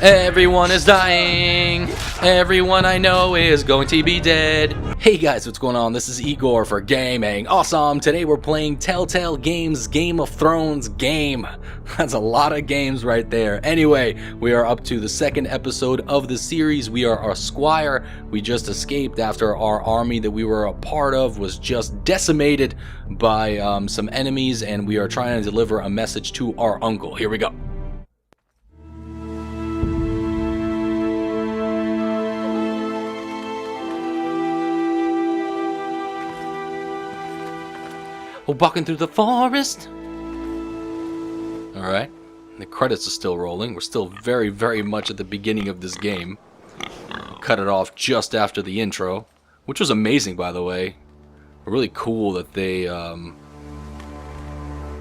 Everyone is dying. Everyone I know is going to be dead. Hey guys, what's going on? This is Igor for Gaming Awesome. Today we're playing Telltale Games Game of Thrones game. That's a lot of games right there. Anyway, we are up to the second episode of the series. We are a squire. We just escaped after our army that we were a part of was just decimated by some enemies, and we are trying to deliver a message to our uncle. Here we go. We're walking through the forest. Alright. The credits are still rolling. We're still very, very much at the beginning of this game. Cut it off just after the intro, which was amazing, by the way. Really cool that they... Oh,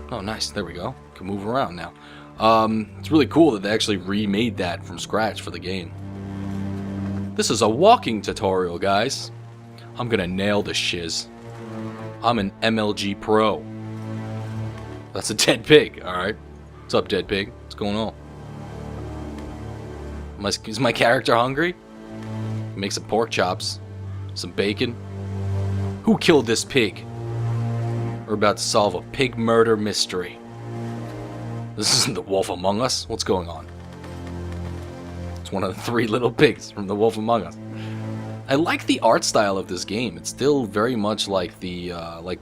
nice. There we go. Can move around now. It's really cool that they actually remade that from scratch for the game. This is a walking tutorial, guys. I'm gonna nail this shiz. I'm an MLG pro. That's a dead pig, alright. What's up, dead pig? What's going on? Is my character hungry? Make some pork chops. Some bacon. Who killed this pig? We're about to solve a pig murder mystery. This isn't the Wolf Among Us. What's going on? It's one of the 3 little pigs from the Wolf Among Us. I like the art style of this game. It's still very much like the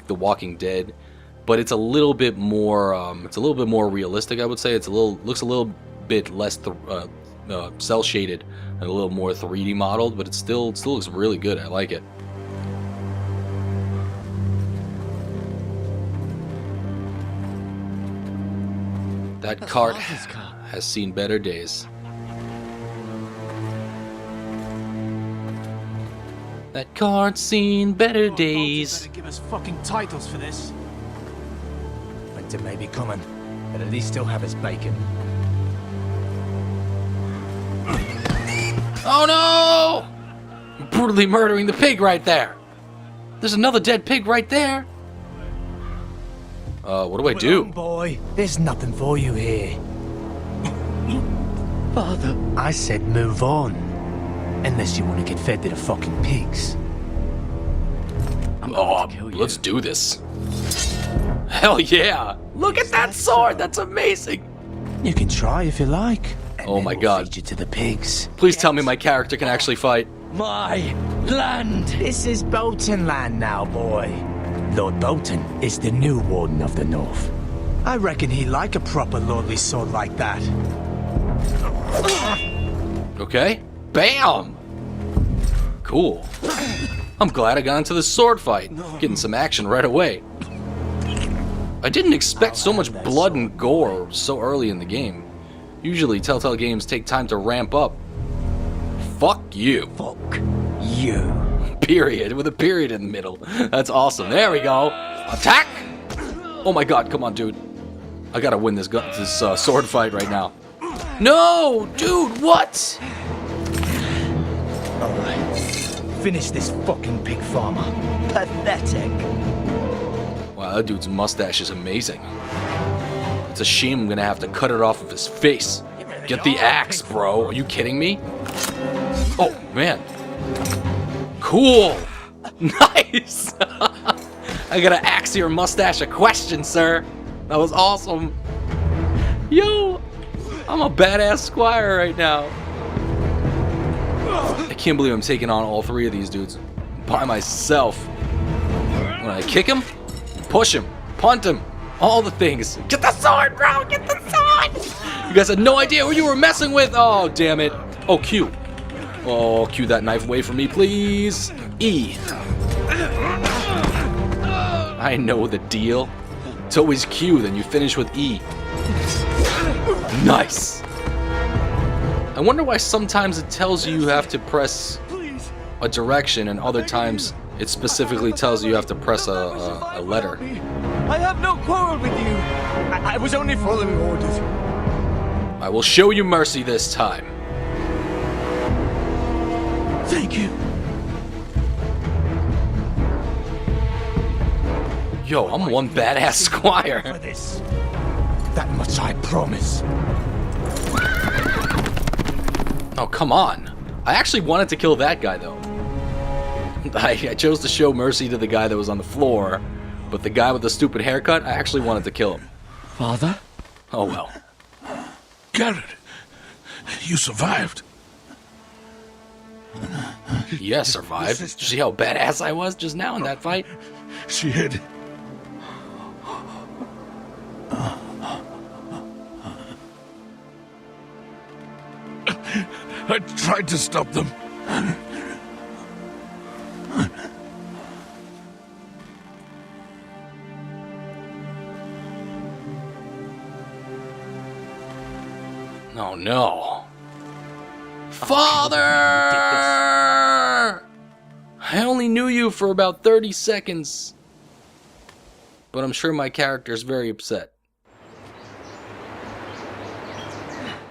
Walking Dead, but it's a little bit more realistic. I would say looks a little bit less cell shaded and a little more 3D modeled, but it still looks really good. I like it. That cart has seen better days. That cart's seen better days. Better give us fucking titles for this. Winter may be coming, but at least still have his bacon. Oh no! I'm brutally murdering the pig right there. There's another dead pig right there. What do I do? Boy, there's nothing for you here. Father, I said move on. Unless you want to get fed to the fucking pigs. Let's do this. Hell yeah! Look at that sword! That's amazing! You can try if you like. Oh my god. Feed you to the pigs. Please tell me my character can actually fight. My land! This is Bolton land now, boy. Lord Bolton is the new Warden of the North. I reckon he'd like a proper lordly sword like that. Okay. Bam! Cool. I'm glad I got into the sword fight. Getting some action right away. I didn't expect so much blood and gore so early in the game. Usually Telltale games take time to ramp up. Fuck you. Fuck you. Period. With a period in the middle. That's awesome. There we go. Attack! Oh my god, come on, dude. I gotta win this sword fight right now. No! Dude, what? Alright. Finish this fucking pig farmer. Pathetic. Wow, that dude's mustache is amazing. It's a shame I'm gonna have to cut it off of his face. Get the axe, bro. Are you kidding me? Oh, man. Cool. Nice. I gotta ask your mustache a question, sir. That was awesome. Yo, I'm a badass squire right now. I can't believe I'm taking on all 3 of these dudes by myself. When I kick him, push him, punt him, all the things. Get the sword, bro! Get the sword! You guys had no idea who you were messing with! Oh, damn it. Oh, Q. Oh, Q that knife away from me, please. E. I know the deal. It's always Q, then you finish with E. Nice. I wonder why sometimes it tells you have to press a direction and other times it specifically tells you have to press a letter. I have no quarrel with you. I was only following orders. I will show you mercy this time. Thank you. Yo, I'm one badass squire. For this. That much I promise. Oh, come on. I actually wanted to kill that guy, though. I chose to show mercy to the guy that was on the floor, but the guy with the stupid haircut, I actually wanted to kill him. Father? Oh, well. Garrett, you survived. Yeah, survived. Did you see how badass I was just now in that fight? She hid. I tried to stop them. Oh, no. Father! I only knew you for about 30 seconds. But I'm sure my character's very upset.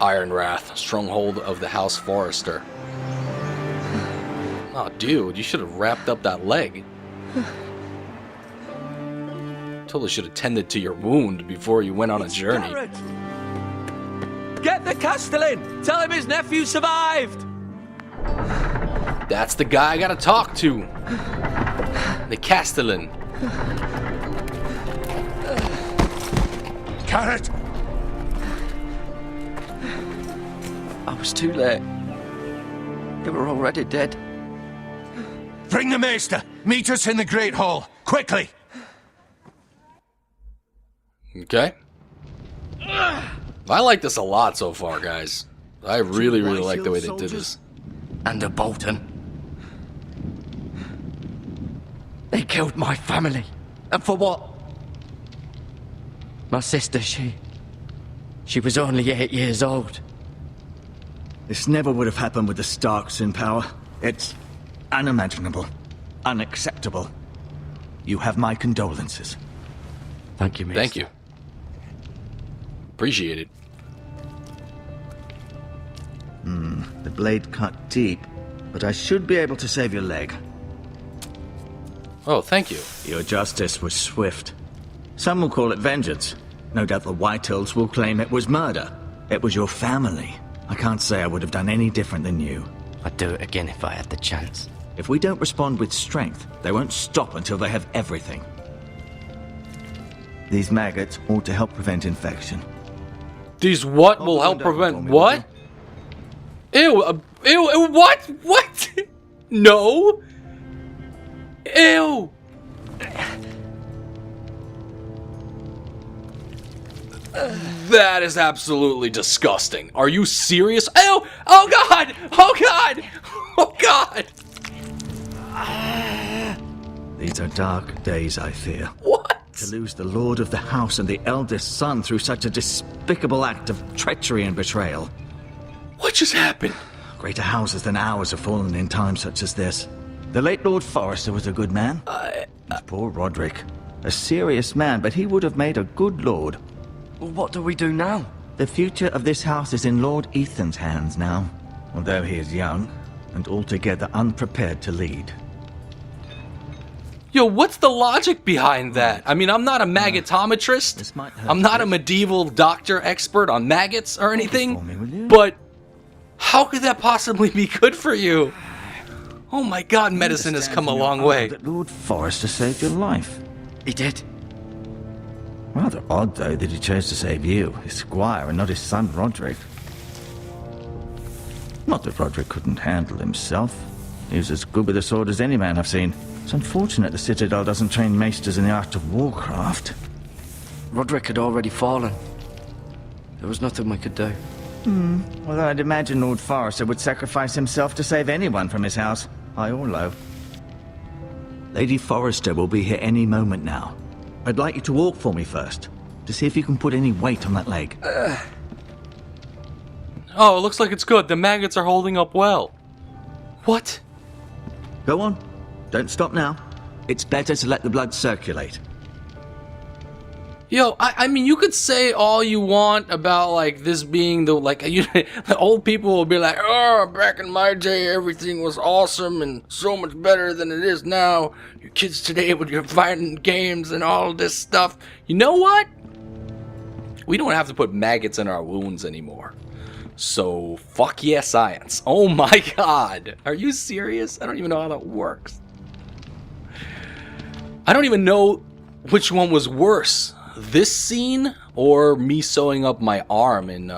Iron Wrath, stronghold of the House Forrester. Oh, dude, you should have wrapped up that leg. Totally should have tended to your wound before you went on a journey. Garrett! Get the Castellan! Tell him his nephew survived! That's the guy I gotta talk to. The Castellan. Garrett! I was too late. They were already dead. Bring the maester! Meet us in the Great Hall! Quickly! Okay. I like this a lot so far, guys. I really like the way they did this. And a Bolton. They killed my family. And for what? My sister, she was only 8 years old. This never would have happened with the Starks in power. It's unimaginable. Unacceptable. You have my condolences. Thank you, mister. Thank you. Appreciate it. The blade cut deep, but I should be able to save your leg. Oh, thank you. Your justice was swift. Some will call it vengeance. No doubt the Whitehills will claim it was murder. It was your family. I can't say I would have done any different than you. I'd do it again if I had the chance. If we don't respond with strength, they won't stop until they have everything. These maggots ought to help prevent infection. These what will help prevent what? Ew, ew, what? What? No. Ew. That is absolutely disgusting. Are you serious? Ew! Oh god! Oh god! Oh god! These are dark days, I fear. What? To lose the lord of the house and the eldest son through such a despicable act of treachery and betrayal. What just happened? Greater houses than ours have fallen in times such as this. The late Lord Forrester was a good man. Poor Roderick. A serious man, but he would have made a good lord. Well, what do we do now? The future of this house is in Lord Ethan's hands now, although he is young and altogether unprepared to lead. Yo, what's the logic behind that? I mean, I'm not a maggotometrist. This might hurt I'm not you. a medieval doctor expert on maggots or anything. for me, will you? But how could that possibly be good for you? Oh my god, medicine has come a long way. That Lord Forrester saved your life. He did. Rather odd, though, that he chose to save you, his squire, and not his son Roderick. Not that Roderick couldn't handle himself. He was as good with a sword as any man I've seen. It's unfortunate the Citadel doesn't train maesters in the art of warcraft. Roderick had already fallen. There was nothing we could do. Although I'd imagine Lord Forrester would sacrifice himself to save anyone from his house, high or low. Lady Forrester will be here any moment now. I'd like you to walk for me first, to see if you can put any weight on that leg. Oh, it looks like it's good. The maggots are holding up well. What? Go on. Don't stop now. It's better to let the blood circulate. Yo, I mean, you could say all you want about, like, this being the, like, the old people will be like, oh, back in my day, everything was awesome and so much better than it is now. You kids today with your fighting games and all this stuff. You know what? We don't have to put maggots in our wounds anymore. So, fuck yeah, science. Oh my god. Are you serious? I don't even know how that works. I don't even know which one was worse. This scene or me sewing up my arm in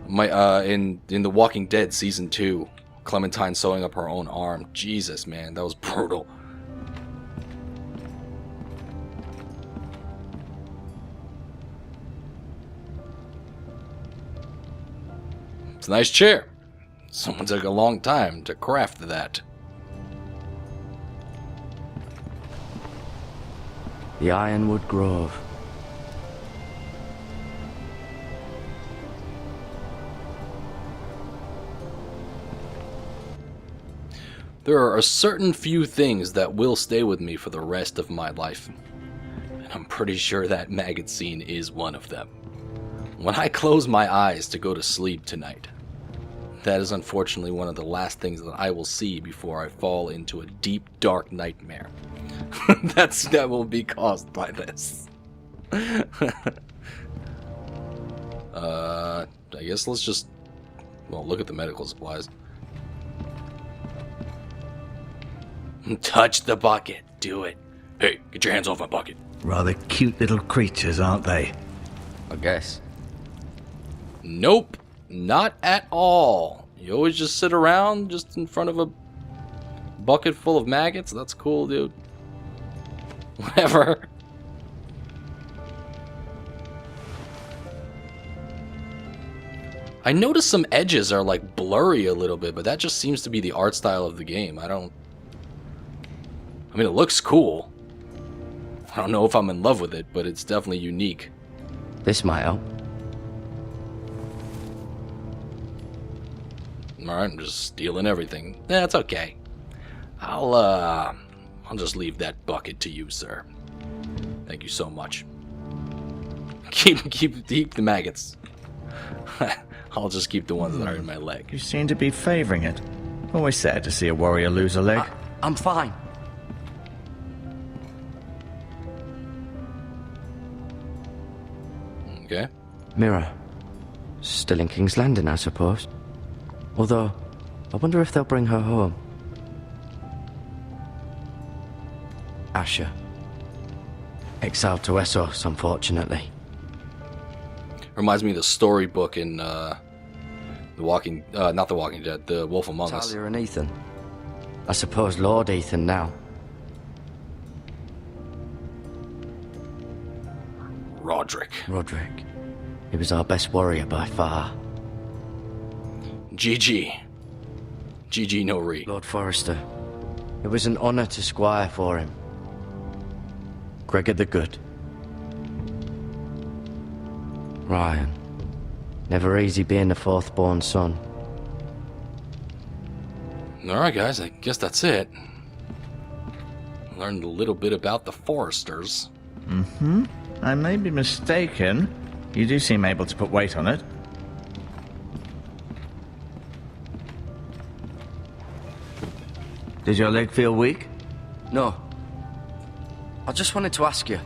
in The Walking Dead season 2. Clementine sewing up her own arm. Jesus, man, that was brutal. It's a nice chair. Someone took a long time to craft that. The Ironwood Grove. There are a certain few things that will stay with me for the rest of my life. And I'm pretty sure that maggot scene is one of them. When I close my eyes to go to sleep tonight, that is unfortunately one of the last things that I will see before I fall into a deep, dark nightmare. That will be caused by this. I guess let's just, well, look at the medical supplies. Touch the bucket. Do it. Hey, get your hands off my bucket. Rather cute little creatures, aren't they? I guess. Nope. Not at all. You always just sit around just in front of a bucket full of maggots? That's cool, dude. Whatever. I noticed some edges are like blurry a little bit, but that just seems to be the art style of the game. I mean, it looks cool. I don't know if I'm in love with it, but it's definitely unique. This might help. Alright, I'm just stealing everything. That's okay. I'll just leave that bucket to you, sir. Thank you so much. Keep the maggots. I'll just keep the ones that are in my leg. You seem to be favoring it. Always sad to see a warrior lose a leg. I'm fine. Okay. Mirror. Still in King's Landing, I suppose. Although, I wonder if they'll bring her home. Asher. Exiled to Essos, unfortunately. Reminds me of the storybook in not The Walking Dead, The Wolf Among Us. Talia and Ethan. I suppose Lord Ethan now. Roderick. He was our best warrior by far. GG. GG no re. Lord Forrester. It was an honor to squire for him. Gregor the Good. Ryan. Never easy being the fourth-born son. Alright guys, I guess that's it. Learned a little bit about the Forresters. Mm-hmm. I may be mistaken. You do seem able to put weight on it. Did your leg feel weak? No. I just wanted to ask you.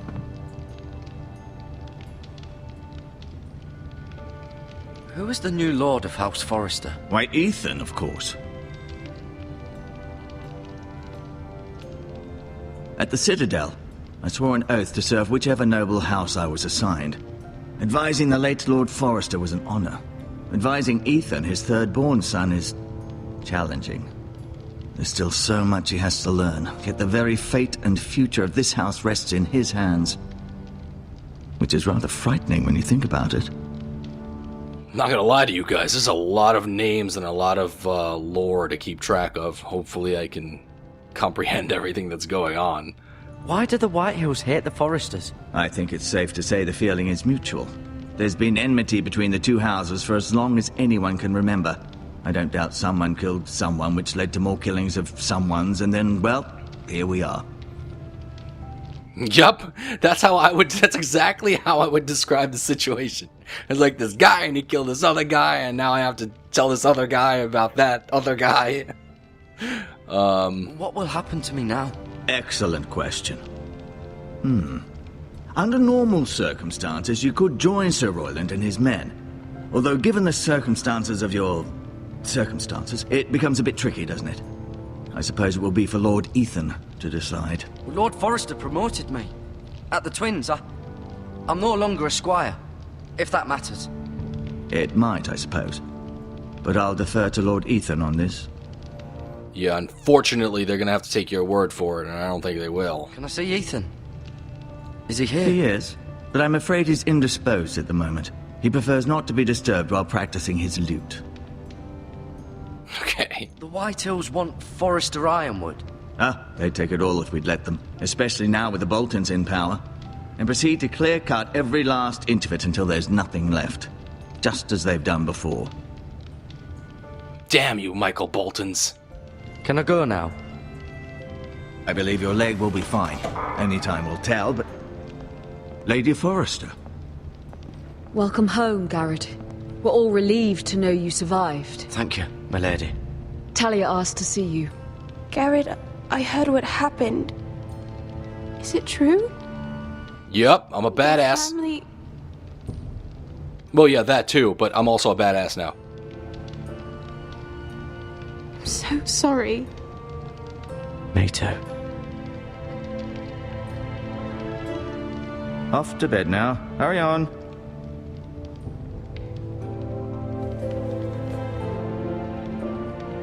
Who is the new Lord of House Forrester? Why, Ethan, of course. At the Citadel, I swore an oath to serve whichever noble house I was assigned. Advising the late Lord Forrester was an honor. Advising Ethan, his third-born son, is challenging. There's still so much he has to learn, yet the very fate and future of this house rests in his hands. Which is rather frightening when you think about it. Not gonna lie to you guys, there's a lot of names and a lot of lore to keep track of. Hopefully I can comprehend everything that's going on. Why do the Whitehills hate the Forresters? I think it's safe to say the feeling is mutual. There's been enmity between the two houses for as long as anyone can remember. I don't doubt someone killed someone, which led to more killings of someones, and then, well, here we are. Yup, that's exactly how I would describe the situation. It's like this guy and he killed this other guy, and now I have to tell this other guy about that other guy. What will happen to me now? Excellent question. Under normal circumstances, you could join Sir Royland and his men. Although, given the circumstances of your circumstances, it becomes a bit tricky, doesn't it? I suppose it will be for Lord Ethan to decide. Lord Forrester promoted me. At the Twins, I'm no longer a squire, if that matters. It might, I suppose. But I'll defer to Lord Ethan on this. Yeah, unfortunately, they're going to have to take your word for it, and I don't think they will. Can I see Ethan? Is he here? He is, but I'm afraid he's indisposed at the moment. He prefers not to be disturbed while practicing his lute. Okay. The Whitehills want Forrester Ironwood. They'd take it all if we'd let them, especially now with the Boltons in power, and proceed to clear-cut every last inch of it until there's nothing left, just as they've done before. Damn you, Michael Boltons. Can I go now? I believe your leg will be fine. Only time will tell, but... Lady Forrester. Welcome home, Garrett. We're all relieved to know you survived. Thank you, my lady. Talia asked to see you. Garrett, I heard what happened. Is it true? Yep, I'm a badass. Family... Well, yeah, that too, but I'm also a badass now. I'm so sorry. Me too. Off to bed now. Hurry on.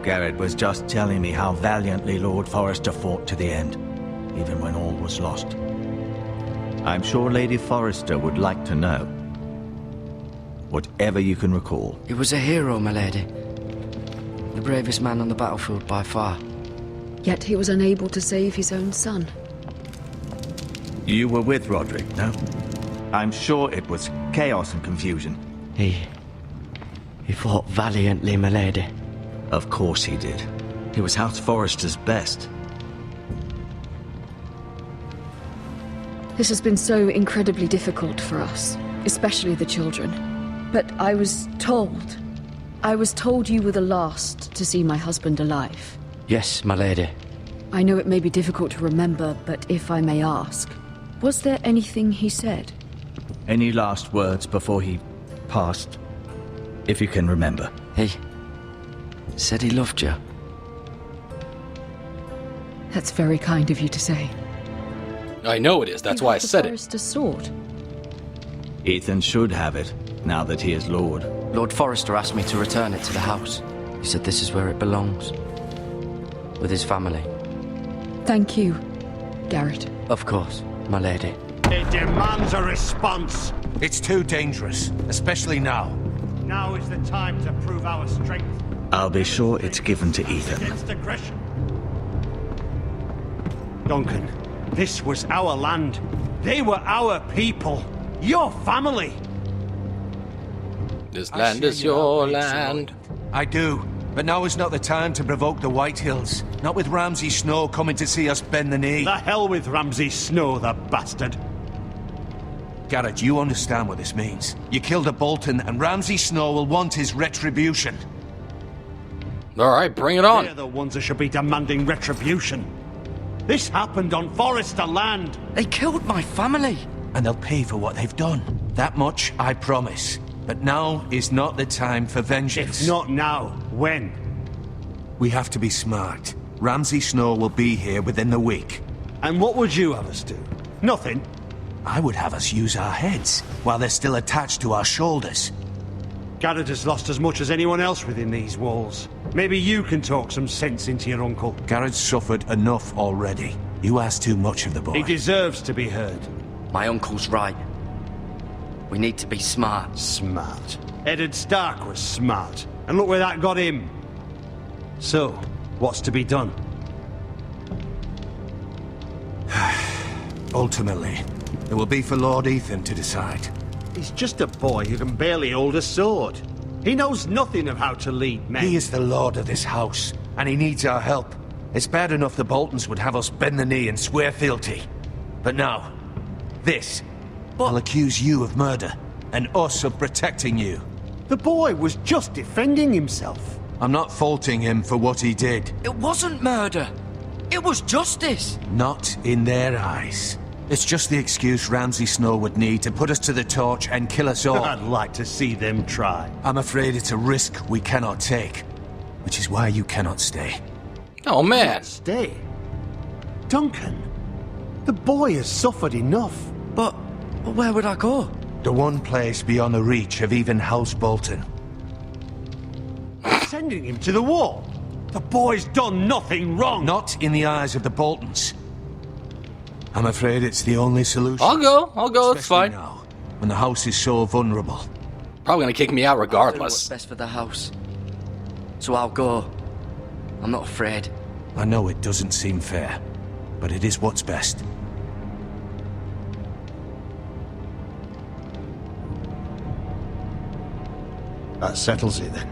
Garrett was just telling me how valiantly Lord Forrester fought to the end, even when all was lost. I'm sure Lady Forrester would like to know. Whatever you can recall. He was a hero, my lady. The bravest man on the battlefield by far. Yet he was unable to save his own son. You were with Roderick, no? I'm sure it was chaos and confusion. He fought valiantly, my lady. Of course he did. He was House Forrester's best. This has been so incredibly difficult for us, especially the children. But I was told you were the last to see my husband alive. Yes, my lady. I know it may be difficult to remember, but if I may ask, was there anything he said? Any last words before he passed? If you can remember. He said he loved you. That's very kind of you to say. I know it is, that's why I said it. Forrester's sword. Ethan should have it, now that he is Lord. Lord Forrester asked me to return it to the house. He said this is where it belongs. With his family. Thank you, Garrett. Of course, my lady. It demands a response. It's too dangerous, especially now. Now is the time to prove our strength. I'll be sure it's given to Ethan. Against aggression. Duncan, this was our land. They were our people. Your family. This I land share is your your outrage, land. Lord. I do, but now is not the time to provoke the Whitehills. Not with Ramsay Snow coming to see us bend the knee. The hell with Ramsay Snow, the bastard. Garrett, you understand what this means. You killed a Bolton, and Ramsay Snow will want his retribution. Alright, bring it They're on. the ones that should be demanding retribution. This happened on Forrester land. They killed my family. And they'll pay for what they've done. That much, I promise. But now is not the time for vengeance. If not now, when? We have to be smart. Ramsay Snow will be here within the week. And what would you have us do? Nothing. I would have us use our heads, while they're still attached to our shoulders. Garrett has lost as much as anyone else within these walls. Maybe you can talk some sense into your uncle. Garrett's suffered enough already. You ask too much of the boy. He deserves to be heard. My uncle's right. We need to be smart. Smart. Eddard Stark was smart. And look where that got him. So, what's to be done? Ultimately, it will be for Lord Ethan to decide. He's just a boy who can barely hold a sword. He knows nothing of how to lead men. He is the lord of this house, and he needs our help. It's bad enough the Boltons would have us bend the knee and swear fealty. But now, this. I'll accuse you of murder, and us of protecting you. The boy was just defending himself. I'm not faulting him for what he did. It wasn't murder. It was justice. Not in their eyes. It's just the excuse Ramsay Snow would need to put us to the torch and kill us all. I'd like to see them try. I'm afraid it's a risk we cannot take, which is why you cannot stay. Oh man. Stay. Duncan, the boy has suffered enough. But where would I go? The one place beyond the reach of even House Bolton. Sending him to the wall. The boy's done nothing wrong. Not in the eyes of the Boltons. I'm afraid it's the only solution. I'll go, it's Especially fine. now, when the house is so vulnerable. Probably gonna kick me out I'll do what's regardless. best for the house. So I'll go. I'm not afraid. I know it doesn't seem fair, but it is what's best. That settles it then.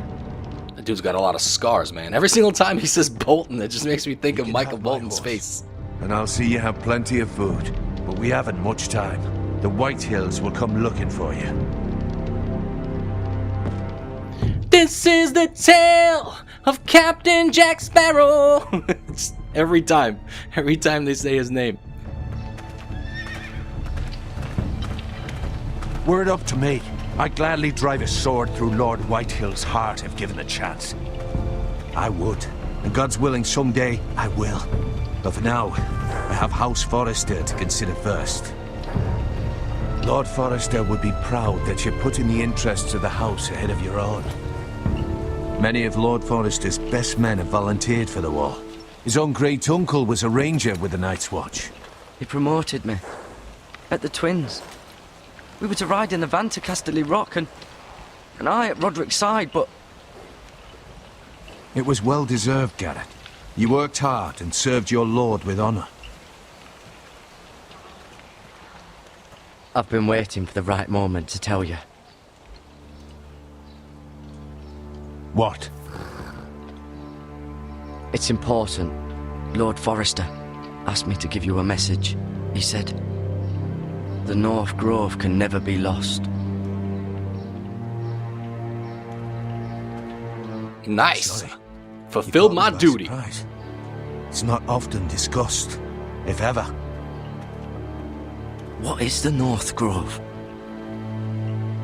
That dude's got a lot of scars, man. Every single time he says Bolton, it just makes me think of can Michael have my Bolton's horse. face. And I'll see you have plenty of food. But we haven't much time. The White Hills will come looking for you. This is the tale of Captain Jack Sparrow. It's every time they say his name. Were it up to me, I'd gladly drive a sword through Lord Whitehill's heart if given a chance. I would. And God's willing, someday I will. But for now, I have House Forrester to consider first. Lord Forrester would be proud that you're putting the interests of the house ahead of your own. Many of Lord Forrester's best men have volunteered for the war. His own great-uncle was a ranger with the Night's Watch. He promoted me. At the Twins. We were to ride in the van to Casterly Rock and I at Roderick's side, but It was well-deserved, Garrett. You worked hard and served your lord with honor. I've been waiting for the right moment to tell you. What? It's important. Lord Forrester asked me to give you a message. He said, the North Grove can never be lost. Nice. Sorry. Fulfilled You my caught me by duty. surprise. It's not often discussed, if ever. What is the North Grove?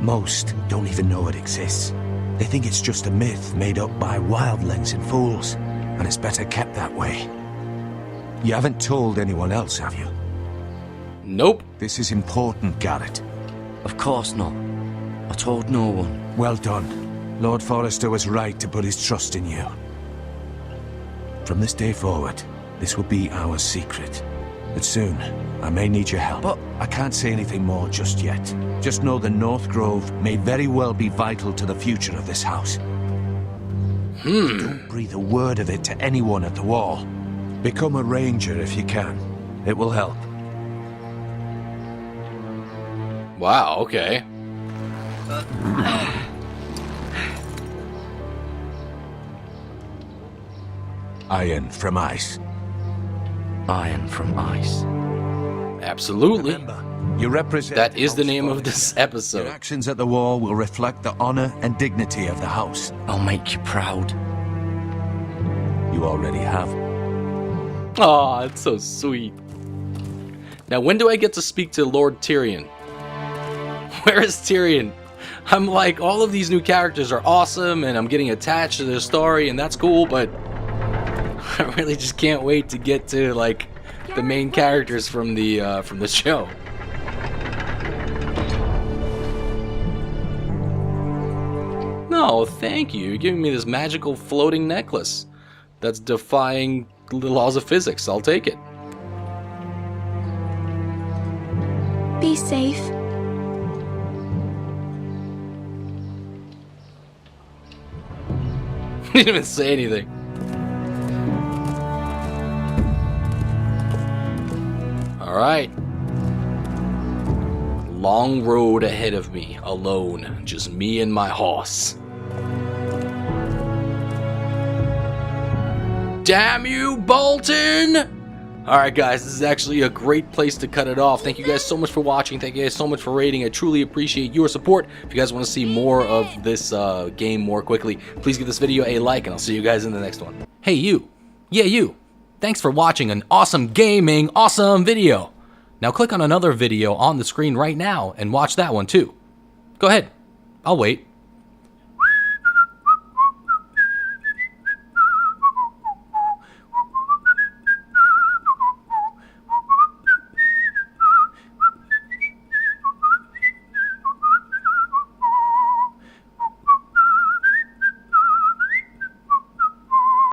Most don't even know it exists. They think it's just a myth made up by wildlings and fools, and it's better kept that way. You haven't told anyone else, have you? Nope. This is important, Garrett. Of course not. I told no one. Well done. Lord Forrester was right to put his trust in you. From this day forward, this will be our secret. But soon, I may need your help. But- I can't say anything more just yet. Just know the North Grove may very well be vital to the future of this house. Don't breathe a word of it to anyone at the wall. Become a ranger if you can. It will help. Wow, okay. Iron from ice. Iron from ice. Absolutely. Remember, you represent That is the House name of this Forrester. episode. Your actions at the wall will reflect the honor and dignity of the house. I'll make you proud. You already have. Aw, it's so sweet. Now, when do I get to speak to Lord Tyrion? Where is Tyrion? I'm like, all of these new characters are awesome, and I'm getting attached to their story, and that's cool, but I really just can't wait to get to, like, the main characters from the show. No, thank you. You're giving me this magical floating necklace that's defying the laws of physics. I'll take it. Be safe. He didn't even say anything. Alright. Long road ahead of me, alone. Just me and my horse. Damn you, Bolton! Alright guys, this is actually a great place to cut it off. Thank you guys so much for watching. Thank you guys so much for rating. I truly appreciate your support. If you guys want to see more of this game more quickly, please give this video a like, and I'll see you guys in the next one. Hey you. Yeah, you. Thanks for watching an awesome gaming, awesome video. Now click on another video on the screen right now and watch that one too. Go ahead. I'll wait.